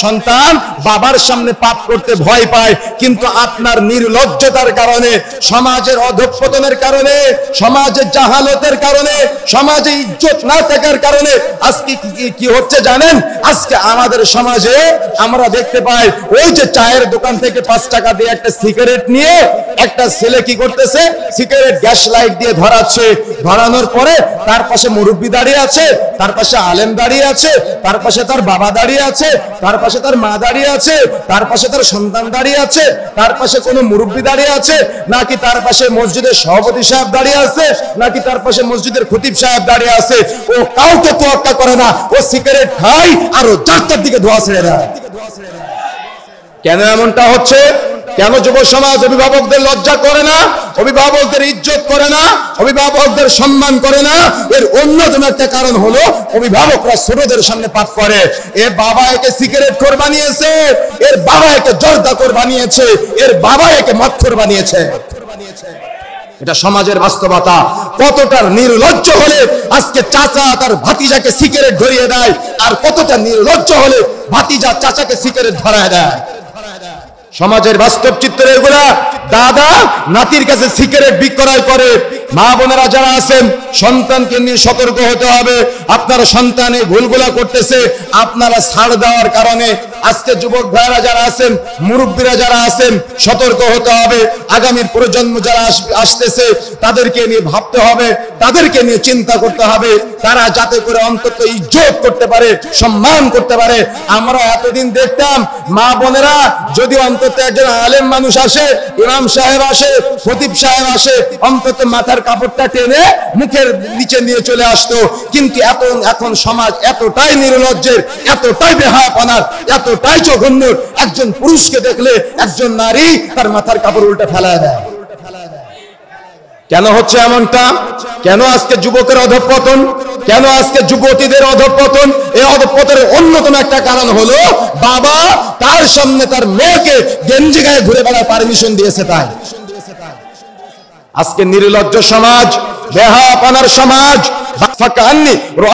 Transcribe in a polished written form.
সন্তান বাবার সামনে পাপ করতে ভয় পায়, কিন্তু আপনার নির্লজ্জতার কারণে, সমাজের অধঃপতনের কারণে, সমাজের জাহালতের কারণে, সমাজে ইজ্জত না থাকার কারণে আজকে কি হচ্ছে জানেন? আজকে আমাদের সমাজে আমরা দেখতে পাই ওই যে চায়ের দোকান থেকে 5 টাকা দিয়ে একটা সিগারেট নিয়ে একটা ছেলে কি করতেছে, সিগারেট গ্যাস লাইট দিয়ে ধরাচ্ছে। ধরানোর পরে তার পাশে মুরব্বি দাঁড়িয়ে আছে, তার পাশে আলেম দাঁড়িয়ে আছে, তার পাশে তার বাবা দাঁড়িয়ে আছে, তার পাশে তার মা দাঁড়িয়ে আছে, তার পাশে তার সন্তান দাঁড়িয়ে আছে, তার পাশে কোনো মুরব্বি দাঁড়িয়ে আছে, নাকি তার পাশে মসজিদের সভাপতি সাহেব দাঁড়িয়ে আছে, নাকি তার পাশে মসজিদের খতিব সাহেব দাঁড়িয়ে আছে। ও কাউকে তোয়াক্কা করে না, ও সিগারেট খায় আর ও যাত্রার দিকে ধোঁয়া ছেড়ে দেয়। কেন এমনটা হচ্ছে? কেন যুব সমাজ অভিভাবকদের লজ্জা করে না, অভিভাবকদের ইজ্জত করে না, অভিভাবকদের সম্মান করে না? এর অন্যতম একটা কারণ হলো অভিভাবকরা ছোটদের সামনে পাপ করে। এর বাবা একে সিগারেট খোর বানিয়েছে, এর বাবা একে জর্দাখোর বানিয়েছে, এর বাবা একে মদখোর বানিয়েছে। এটা সমাজের বাস্তবতা। কতটা নির্লজ্জ হলে আজকে চাচা তার ভাতিজাকে সিগারেট ধরিয়ে দেয়, আর কতটা নির্লজ্জ হলে ভাতিজা চাচাকে সিগারেট ধরায় দেয়। সমাজের বাস্তব চিত্র এগুলা। দাদা নাতির কাছে সিগারেট বিক্রয় করে। মা বোনেরা যারা আছেন, সন্তানকে নিয়ে সতর্ক হতে হবে। আপনারা সন্তান এই ভুলগুলা করতেছে, আপনারা ছাড় দেওয়ার কারণে আজকে যুবক ভাইরা যারা আছেন, মুরব্বীরা যারা আছেন, সতর্ক হতে হবে। আগামীর প্রজন্ম যারা আসতেছে তাদেরকে নিয়ে ভাবতে হবে, তাদেরকে নিয়ে চিন্তা করতে হবে, তারা যাতে করে অন্তত ইজ্জত করতে পারে, সম্মান করতে পারে। আমরা এতদিন দেখতাম মা বোনেরা যদি অন্তত একজন আলেম মানুষ আসে, ইমাম সাহেব আসে, খতিব সাহেব আসে, অন্তত মাথার কাপড়টা টেনে মুখের নিচে নিয়ে চলে আসতো। কিন্তু এখন সমাজ এতটাই নির্লজ্জের, এতটাই বেহায়াপনার, এতটাই জঘন্য, একজন পুরুষকে দেখলে একজন নারী তার মাথার কাপড় উল্টে ফেলায় দেয়। কেন হচ্ছে এমনটা? কেন আজকে যুবকের অধঃপতন? কেন আজকে যুবতীদের অধঃপতন? এই অধঃপতনের অন্যতম একটা কারণ হলো বাবা তার সামনে তার মেয়েকে গেঞ্জি গায়ে ঘুরে বেড়ার পারমিশন দিয়েছে। তাই আজকে নির্লজ্জ সমাজ, বেহায়াপনার সমাজ।